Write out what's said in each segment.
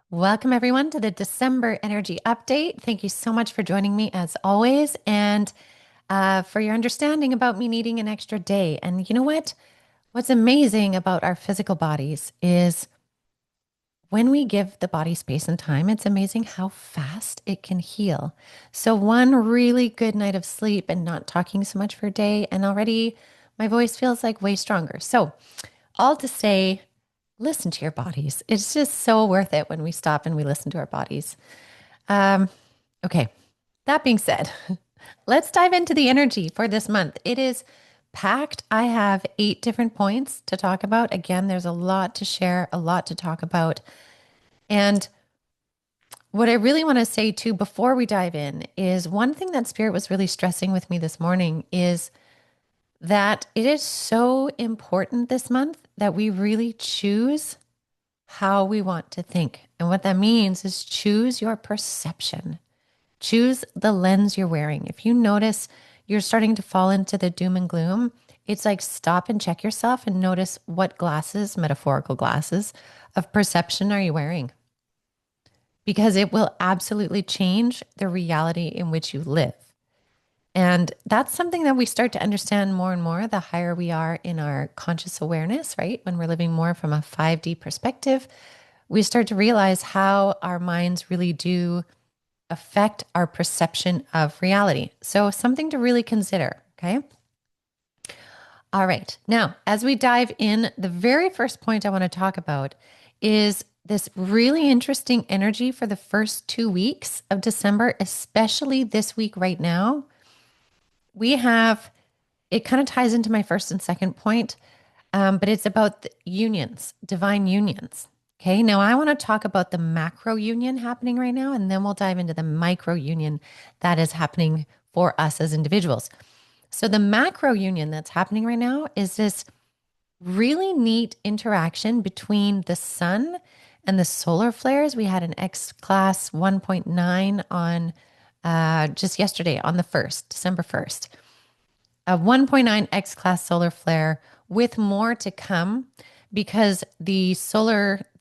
Welcome, everyone, to the December Energy Update. Thank you so much for joining me as always and for your understanding about me needing an extra day. And you know what? What's amazing about our physical bodies is when we give the body space and time, it's amazing how fast it can heal. So, one really good night of sleep and not talking so much for a day, and already my voice feels like way stronger. So, all to say, listen to your bodies. It's just so worth it when we stop and we listen to our bodies. Um, okay, that being said, let's dive into the energy for this month. It is packed. I have 8 different points to talk about. Again, there's a lot to share, a lot to talk about. And what I really want to say too before we dive in is one thing that Spirit was really stressing with me this morning is that it is so important this month that we really choose how we want to think. And what that means is choose your perception. Choose the lens you're wearing. If you notice you're starting to fall into the doom and gloom, it's like stop and check yourself and notice what glasses, metaphorical glasses of perception are you wearing? Because it will absolutely change the reality in which you live. And that's something that we start to understand more and more the higher we are in our conscious awareness, right? When we're living more from a 5D perspective, we start to realize how our minds really do affect our perception of reality. So, something to really consider. Okay. All right. Now, as we dive in, the very first point I want to talk about is this really interesting energy for the first 2 weeks of December, especially this week right now. We have it kind of ties into my first and second point, but it's about the unions, divine unions. Okay, now I want to talk about the macro union happening right now, and then we'll dive into the micro union that is happening for us as individuals. So, the macro union that's happening right now is this really neat interaction between the sun and the solar flares. We had an X class 1.9 on just yesterday on the 1st, December 1st. A 1.9 X class solar flare with more to come because the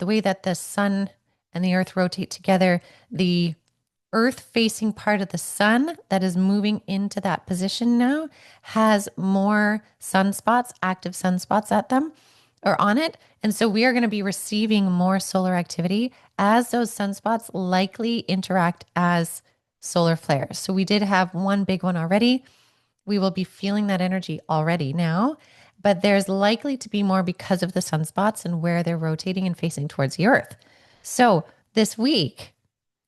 way that the sun and the earth rotate together, the earth facing part of the sun that is moving into that position now has more sunspots, active sunspots at them or on it. And so we are going to be receiving more solar activity as those sunspots likely interact as solar flares. So we did have one big one already. We will be feeling that energy already now, but there's likely to be more because of the sunspots and where they're rotating and facing towards the earth. So this week,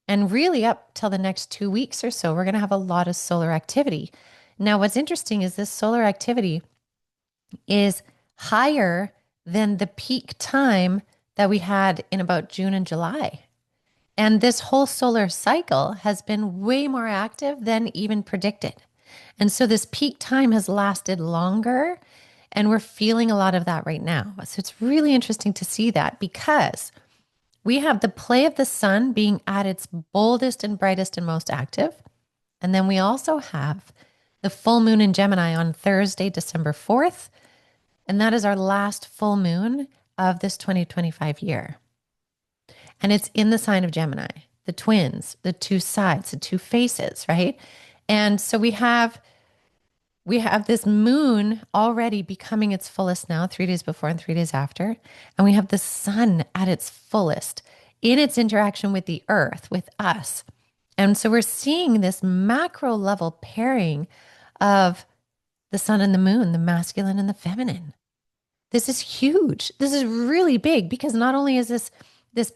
and really up till the next 2 weeks or so, we're going to have a lot of solar activity. Now, what's interesting is this solar activity is higher than the peak time that we had in about June and July. And this whole solar cycle has been way more active than even predicted. And so this peak time has lasted longer, and we're feeling a lot of that right now. So it's really interesting to see that because we have the play of the sun being at its boldest and brightest and most active. And then we also have the full moon in Gemini on Thursday, December 4th. And that is our last full moon of this 2025 year. And it's in the sign of Gemini, the twins, the two sides, the two faces, right? And so we have this moon already becoming its fullest now, 3 days before and 3 days after. And we have the sun at its fullest in its interaction with the earth, with us. And so we're seeing this macro level pairing of the sun and the moon, the masculine and the feminine. This is huge. This is really big because not only is this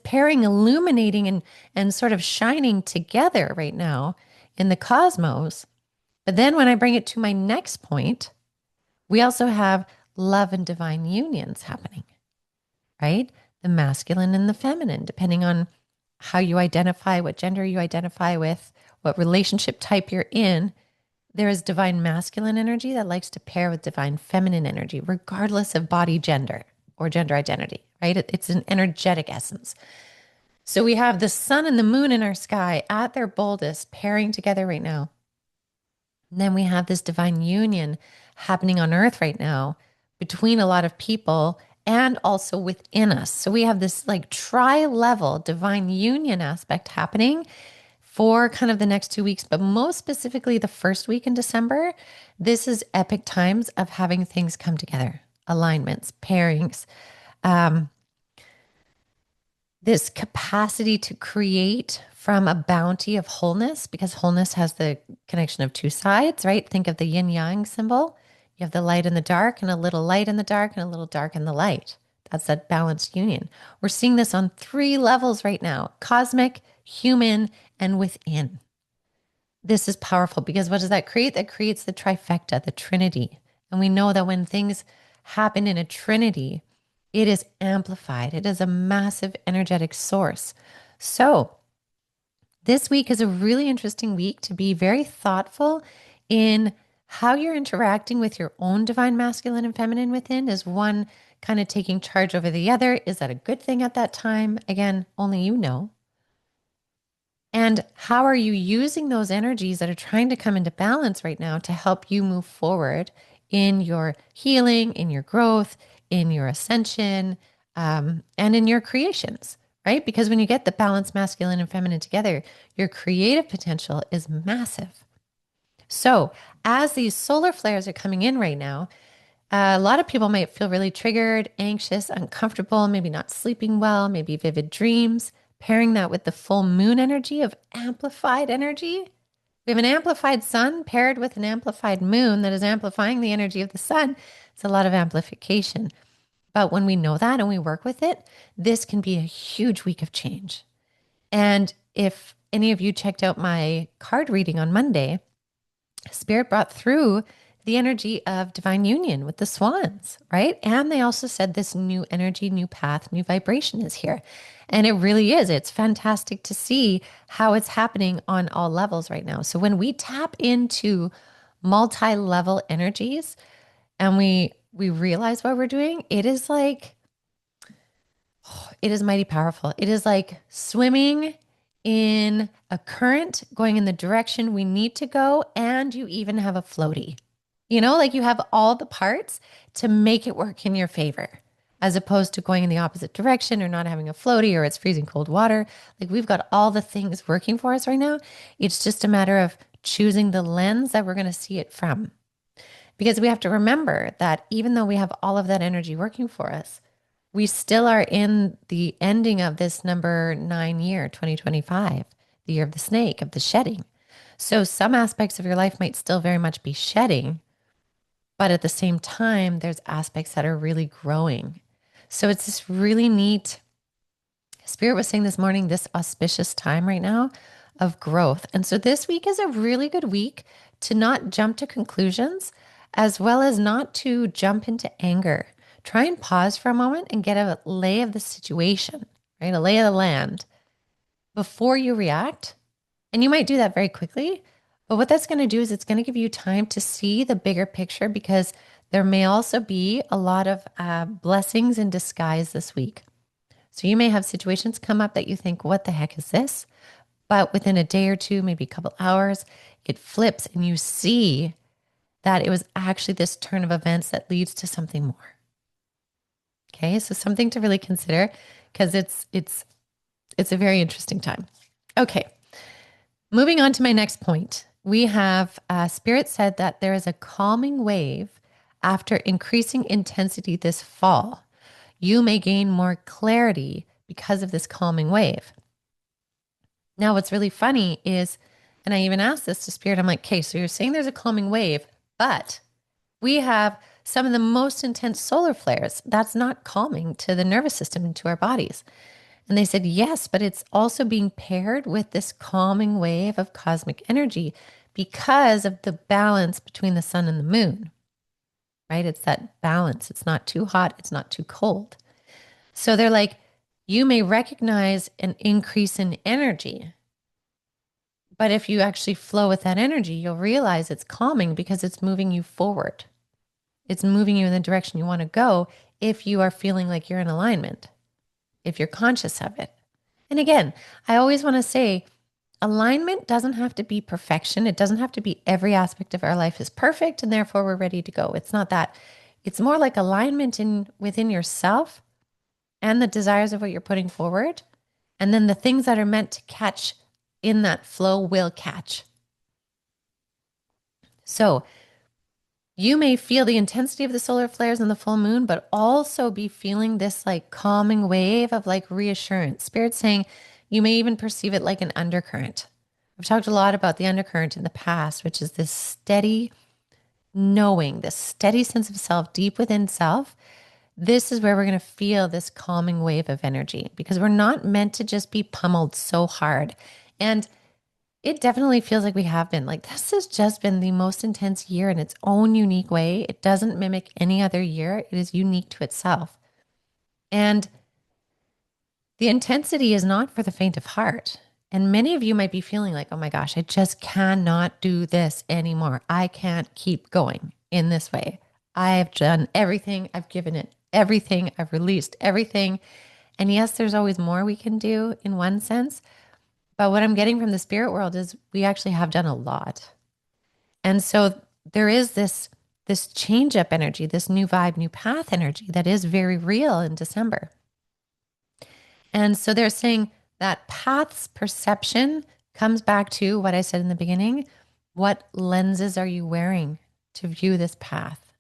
pairing illuminating and sort of shining together right now in the cosmos, but then when I bring it to my next point, we also have love and divine unions happening, right? The masculine and the feminine, depending on how you identify, what gender you identify with, what relationship type you're in. There is divine masculine energy that likes to pair with divine feminine energy, regardless of body gender or gender identity, right? It's an energetic essence. So we have the sun and the moon in our sky at their boldest, pairing together right now. And then we have this divine union happening on earth right now between a lot of people and also within us. So we have this like tri-level divine union aspect happening for kind of the next 2 weeks, but most specifically the first week in December. This is epic times of having things come together, alignments, pairings, um, this capacity to create from a bounty of wholeness, because wholeness has the connection of two sides, right? Think of the yin yang symbol. You have the light and the dark, and a little light in the dark, and a little dark in the light. That's that balanced union. We're seeing this on three levels right now: cosmic, human, and within. This is powerful because what does that create? That creates the trifecta, the trinity. And we know that when things happen in a trinity, it is amplified. It is a massive energetic source. So, this week is a really interesting week to be very thoughtful in how you're interacting with your own divine masculine and feminine within. Is one kind of taking charge over the other? Is that a good thing at that time? Again, only you know. And how are you using those energies that are trying to come into balance right now to help you move forward in your healing, in your growth, in your ascension, and in your creations, right? Because when you get the balanced masculine and feminine together, your creative potential is massive. So, as these solar flares are coming in right now, a lot of people might feel really triggered, anxious, uncomfortable, maybe not sleeping well, maybe vivid dreams. Pairing that with the full moon energy of amplified energy. We have an amplified sun paired with an amplified moon that is amplifying the energy of the sun. It's a lot of amplification. But when we know that and we work with it, this can be a huge week of change. And if any of you checked out my card reading on Monday, Spirit brought through the energy of divine union with the swans, right? And they also said this new energy, new path, new vibration is here. And it really is. It's fantastic to see how it's happening on all levels right now. So when we tap into multi-level energies and we realize what we're doing, it is like it is mighty powerful. It is like swimming in a current going in the direction we need to go, and you even have a floaty. Like you have all the parts to make it work in your favor, as opposed to going in the opposite direction or not having a floaty or it's freezing cold water. Like we've got all the things working for us right now. It's just a matter of choosing the lens that we're going to see it from. Because we have to remember that even though we have all of that energy working for us, we still are in the ending of this number 9 year, 2025, the year of the snake, of the shedding. So some aspects of your life might still very much be shedding, but at the same time, there's aspects that are really growing. So it's this really neat, Spirit was saying this morning, this auspicious time right now of growth. And so this week is a really good week to not jump to conclusions, as well as not to jump into anger. Try and pause for a moment and get a lay of the situation, right? A lay of the land before you react. And you might do that very quickly. But what that's going to do is it's going to give you time to see the bigger picture, because there may also be a lot of blessings in disguise this week. So you may have situations come up that you think, what the heck is this? But within a day or two, maybe a couple hours, it flips and you see that it was actually this turn of events that leads to something more. Okay, so something to really consider, because it's a very interesting time. Okay, moving on to my next point. We have Spirit said that there is a calming wave after increasing intensity this fall. You may gain more clarity because of this calming wave. Now, what's really funny is, and I even asked this to Spirit, I'm like, okay, so you're saying there's a calming wave, but we have some of the most intense solar flares. That's not calming to the nervous system and to our bodies. And they said, yes, but it's also being paired with this calming wave of cosmic energy because of the balance between the sun and the moon, right? It's that balance. It's not too hot. It's not too cold. So they're like, you may recognize an increase in energy, but if you actually flow with that energy, you'll realize it's calming because it's moving you forward. It's moving you in the direction you want to go if you are feeling like you're in alignment, if you're conscious of it. And again, I always want to say alignment doesn't have to be perfection. It doesn't have to be every aspect of our life is perfect and therefore we're ready to go. It's not that. It's more like alignment in within yourself and the desires of what you're putting forward. And then the things that are meant to catch in that flow will catch. So you may feel the intensity of the solar flares and the full moon, but also be feeling this like calming wave of like reassurance. Spirit saying you may even perceive it like an undercurrent. I've talked a lot about the undercurrent in the past, which is this steady knowing, this steady sense of self deep within self. This is where we're going to feel this calming wave of energy because we're not meant to just be pummeled so hard. And it definitely feels like we have been. Like, this has just been the most intense year in its own unique way. It doesn't mimic any other year, it is unique to itself. And the intensity is not for the faint of heart. And many of you might be feeling like, oh my gosh, I just cannot do this anymore. I can't keep going in this way. I've done everything, I've given it everything, I've released everything. And yes, there's always more we can do in one sense. But what I'm getting from the spirit world is we actually have done a lot. And so there is this change up energy, this new vibe, new path energy that is very real in December. And so they're saying that path's perception comes back to what I said in the beginning. What lenses are you wearing to view this path?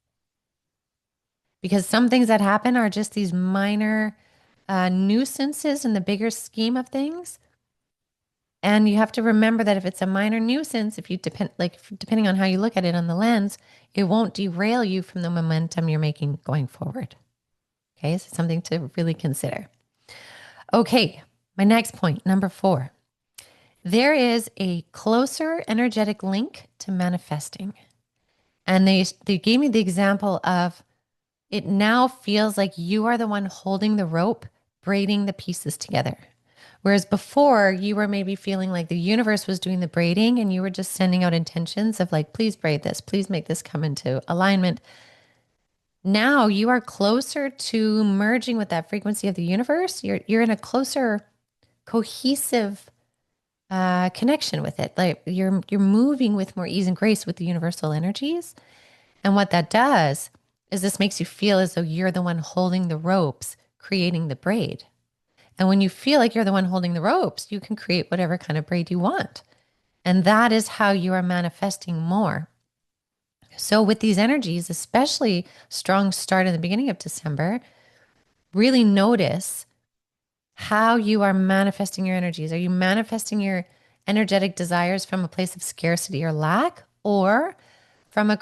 Because some things that happen are just these minor nuisances in the bigger scheme of things. And you have to remember that if it's a minor nuisance, if you depending on how you look at it on the lens, it won't derail you from the momentum you're making going forward. Okay, so something to really consider. Okay, my next point, number 4. There is a closer energetic link to manifesting. And they gave me the example of it now feels like you are the one holding the rope, braiding the pieces together. Whereas before you were maybe feeling like the universe was doing the braiding and you were just sending out intentions of like, please braid this, please make this come into alignment. Now you are closer to merging with that frequency of the universe. You're in a closer, cohesive connection with it. Like you're moving with more ease and grace with the universal energies. And what that does is this makes you feel as though you're the one holding the ropes, creating the braid. And when you feel like you're the one holding the ropes, you can create whatever kind of braid you want. And that is how you are manifesting more. So with these energies, especially strong start in the beginning of December, really notice how you are manifesting your energies. Are you manifesting your energetic desires from a place of scarcity or lack, or from a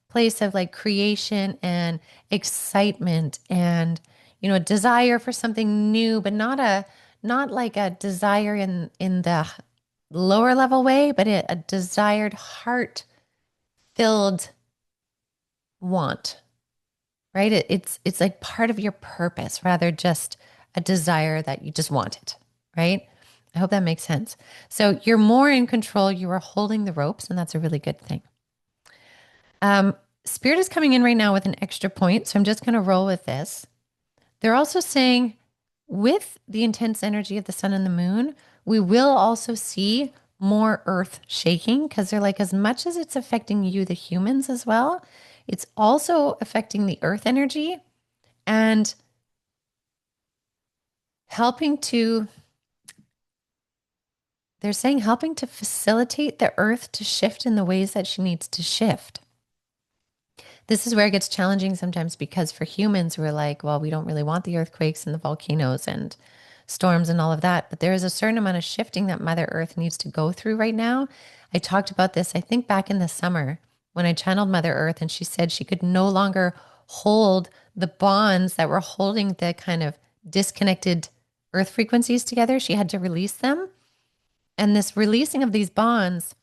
place of like creation and excitement and a desire for something new, but not like a desire in the lower level way, but a desired heart filled want, right? It's like part of your purpose rather just a desire that you just want it, right? I hope that makes sense. So you're more in control. You are holding the ropes, and that's a really good thing. Spirit is coming in right now with an extra point, so I'm just going to roll with this. They're also saying with the intense energy of the sun and the moon, we will also see more earth shaking because they're like, as much as it's affecting you, the humans as well, it's also affecting the earth energy and they're saying helping to facilitate the earth to shift in the ways that she needs to shift. This is where it gets challenging sometimes because for humans, we're like, well, we don't really want the earthquakes and the volcanoes and storms and all of that. But there is a certain amount of shifting that Mother Earth needs to go through right now. I talked about this, I think back in the summer when I channeled Mother Earth and she said she could no longer hold the bonds that were holding the kind of disconnected earth frequencies together. She had to release them. And this releasing of these bonds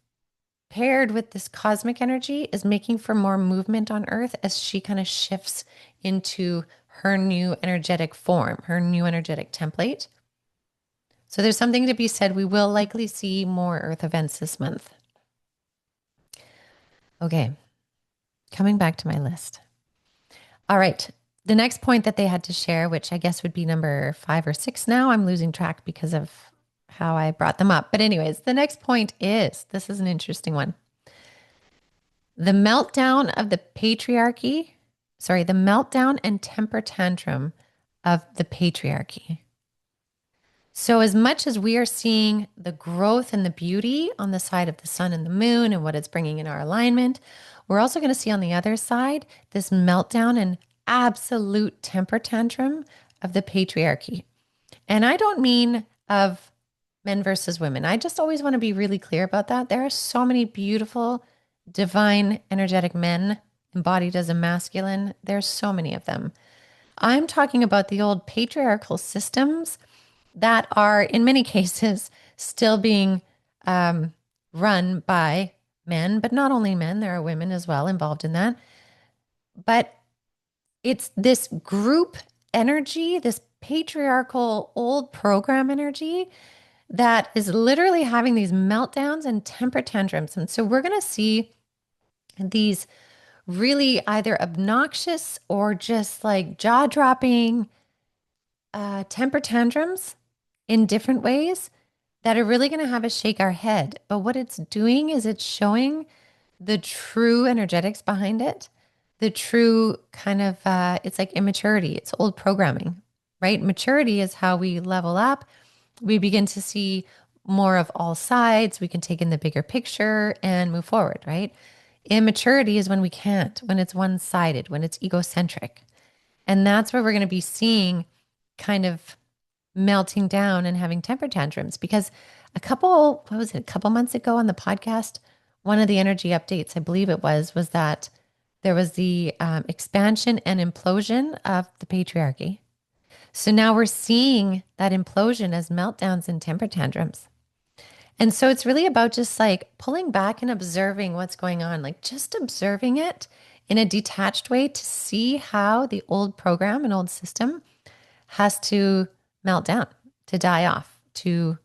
paired with this cosmic energy is making for more movement on Earth as she kind of shifts into her new energetic form, her new energetic template. So there's something to be said. We will likely see more Earth events this month. Okay, coming back to my list. All right, the next point that they had to share, which I guess would be number 5 or 6 now. I'm losing track because of how I brought them up. But anyways, the next point is, this is an interesting one. The meltdown of the patriarchy sorry, the meltdown and temper tantrum of the patriarchy. So, as much as we are seeing the growth and the beauty on the side of the sun and the moon and what it's bringing in our alignment, we're also going to see on the other side this meltdown and absolute temper tantrum of the patriarchy. And I don't mean of men versus women. I just always want to be really clear about that. There are so many beautiful, divine, energetic men embodied as a masculine. There's so many of them. I'm talking about the old patriarchal systems that are, in many cases, still being um, run by men, but not only men, there are women as well involved in that. But it's this group energy, this patriarchal old program energy that is literally having these meltdowns and temper tantrums. And so we're going to see these really either obnoxious or just like jaw dropping temper tantrums in different ways that are really going to have us shake our head. But what it's doing is it's showing the true energetics behind it, the true kind of, it's like immaturity, it's old programming, right? Maturity is how we level up. We begin to see more of all sides. We can take in the bigger picture and move forward, right? Immaturity is when we can't, when it's one sided, when it's egocentric. And that's where we're going to be seeing kind of melting down and having temper tantrums because what was it, a couple months ago on the podcast, one of the energy updates, I believe it was that there was the expansion and implosion of the patriarchy. So now we're seeing that implosion as meltdowns and temper tantrums. And so it's really about just like pulling back and observing what's going on, like just observing it in a detached way to see how the old program and old system has to melt down, to die off, to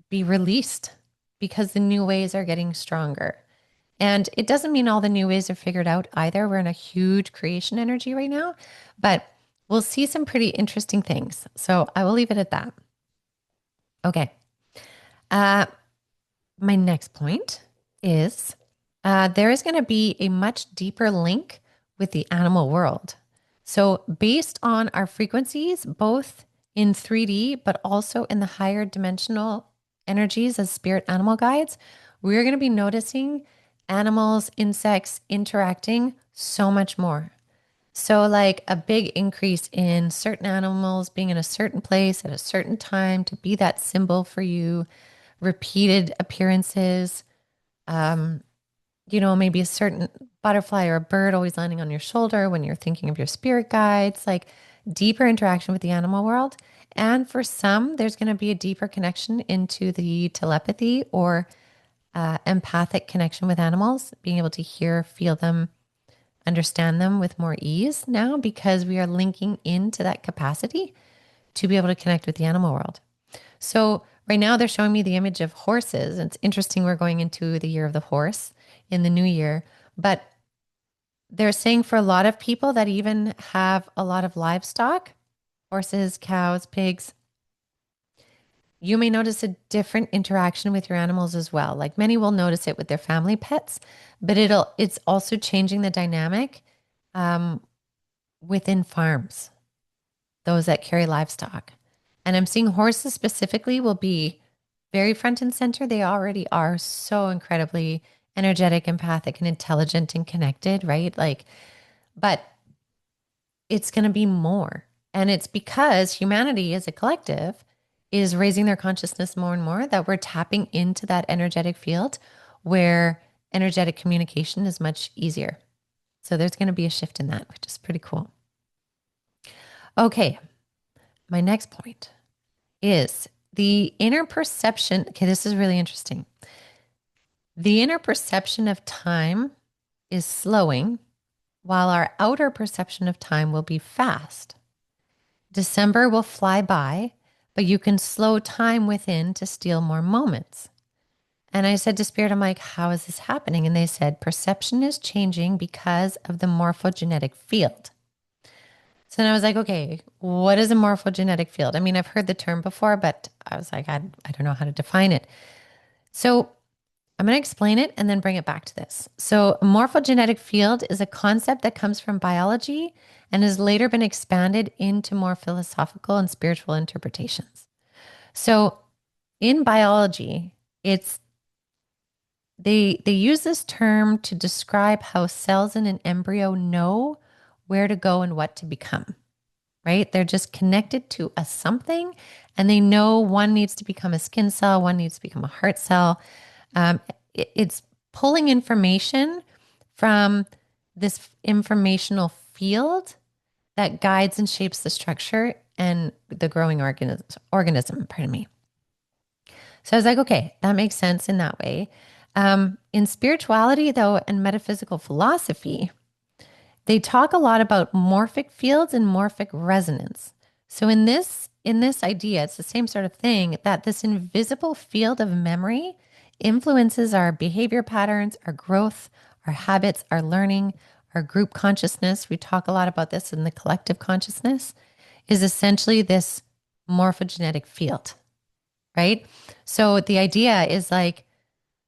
be released because the new ways are getting stronger. And it doesn't mean all the new ways are figured out either. We're in a huge creation energy right now, but we'll see some pretty interesting things. So I will leave it at that. Okay. Uh, my next point is there is going to be a much deeper link with the animal world. So, based on our frequencies, both in 3D, but also in the higher dimensional energies as spirit animal guides, we're going to be noticing animals, insects interacting so much more. So, like a big increase in certain animals being in a certain place at a certain time to be that symbol for you, repeated appearances, um, maybe a certain butterfly or a bird always landing on your shoulder when you're thinking of your spirit guides, like deeper interaction with the animal world. And for some, there's going to be a deeper connection into the telepathy or empathic connection with animals, being able to hear, feel them, understand them with more ease now because we are linking into that capacity to be able to connect with the animal world. So right now they're showing me the image of horses. It's interesting. We're going into the year of the horse in the new year, but they're saying for a lot of people that even have a lot of livestock, horses, cows, pigs, you may notice a different interaction with your animals as well. Like many will notice it with their family pets, but it's also changing the dynamic um, within farms, those that carry livestock. And I'm seeing horses specifically will be very front and center. They already are so incredibly energetic, empathic, and intelligent and connected, right? Like, but it's going to be more. And it's because humanity as a collective is raising their consciousness more and more that we're tapping into that energetic field where energetic communication is much easier. So there's going to be a shift in that, which is pretty cool. Okay, my next point is the inner perception. Okay, this is really interesting. The inner perception of time is slowing, while our outer perception of time will be fast. December will fly by, but you can slow time within to steal more moments. And I said to Spirit, I'm like, how is this happening? And they said, perception is changing because of the morphogenetic field. So then I was like, okay, what is a morphogenetic field? I mean, I've heard the term before, but I was like, I don't know how to define it. So I'm going to explain it and then bring it back to this. So, a morphogenetic field is a concept that comes from biology and has later been expanded into more philosophical and spiritual interpretations. So, in biology, it's they use this term to describe how cells in an embryo know where to go and what to become, right? They're just connected to a something and they know one needs to become a skin cell, one needs to become a heart cell. It's pulling information from this informational field that guides and shapes the structure and the growing organism, pardon me. So I was like, okay, that makes sense in that way. In spirituality, though, and metaphysical philosophy, they talk a lot about morphic fields and morphic resonance. So in this idea, it's the same sort of thing that this invisible field of memory influences our behavior patterns, our growth, our habits, our learning, our group consciousness. We talk a lot about this in the collective consciousness is essentially this morphogenetic field, right? So the idea is like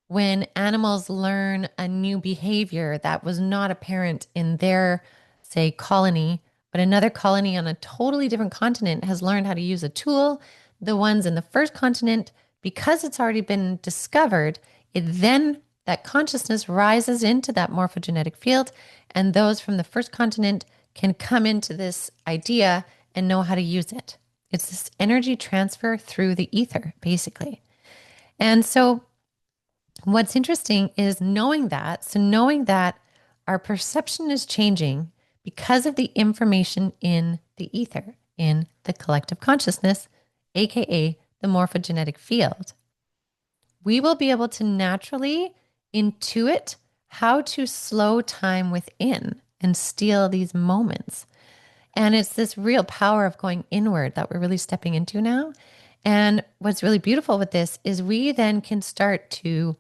when animals learn a new behavior that was not apparent in their, say, colony, but another colony on a totally different continent has learned how to use a tool, the ones in the first continent, because it's already been discovered, it then that consciousness rises into that morphogenetic field, and those from the first continent can come into this idea and know how to use it. It's this energy transfer through the ether, basically. And so what's interesting is knowing that. So, knowing that our perception is changing because of the information in the ether, in the collective consciousness, AKA the morphogenetic field, we will be able to naturally intuit how to slow time within and steal these moments. And it's this real power of going inward that we're really stepping into now. And what's really beautiful with this is we then can start to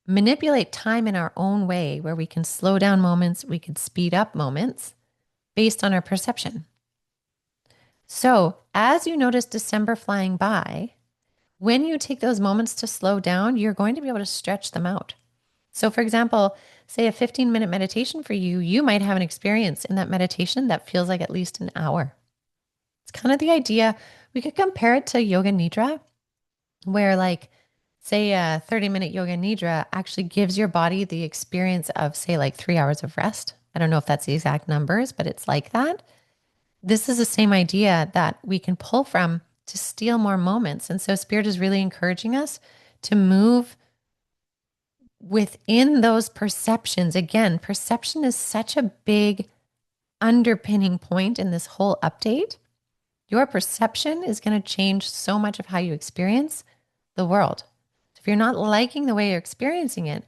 manipulate time in our own way where we can slow down moments, we can speed up moments based on our perception. So, as you notice December flying by, when you take those moments to slow down, you're going to be able to stretch them out. So, for example, say a 15-minute meditation for you, you might have an experience in that meditation that feels like at least an hour. It's kind of the idea. We could compare it to yoga nidra, where like say a 30-minute yoga nidra actually gives your body the experience of say like 3 hours of rest. I don't know if that's the exact numbers, but it's like that. This is the same idea that we can pull from to steal more moments. And so Spirit is really encouraging us to move within those perceptions. Again, perception is such a big underpinning point in this whole update. Your perception is going to change so much of how you experience the world. So if you're not liking the way you're experiencing it,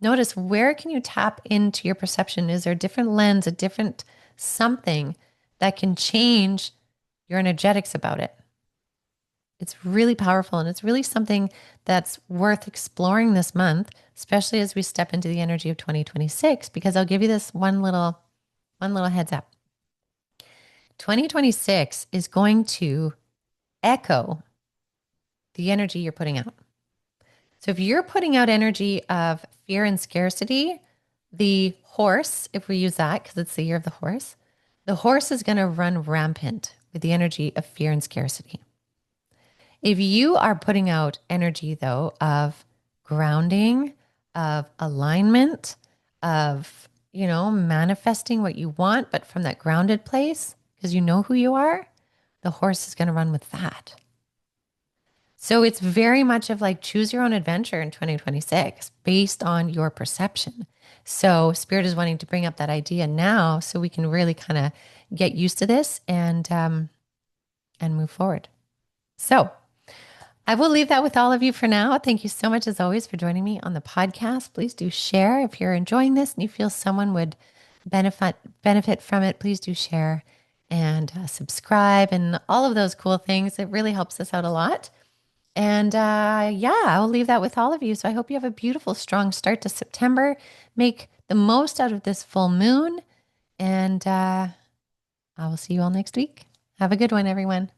notice where can you tap into your perception? Is there a different lens, a different something that can change your energetics about it? It's really powerful and it's really something that's worth exploring this month, especially as we step into the energy of 2026, because I'll give you this one little heads up. 2026 is going to echo the energy you're putting out. So if you're putting out energy of fear and scarcity, the horse, if we use that because it's the year of the horse is going to run rampant with the energy of fear and scarcity. If you are putting out energy, though, of grounding, of alignment, of, manifesting what you want, but from that grounded place, because you know who you are, the horse is going to run with that. So it's very much of like choose your own adventure in 2026 based on your perception. So Spirit is wanting to bring up that idea now so we can really kind of get used to this and move forward. So I will leave that with all of you for now. Thank you so much, as always, for joining me on the podcast. Please do share if you're enjoying this and you feel someone would benefit from it. Please do share and subscribe and all of those cool things. It really helps us out a lot. And I'll leave that with all of you. So I hope you have a beautiful, strong start to September. Make the most out of this full moon. And I will see you all next week. Have a good one, everyone.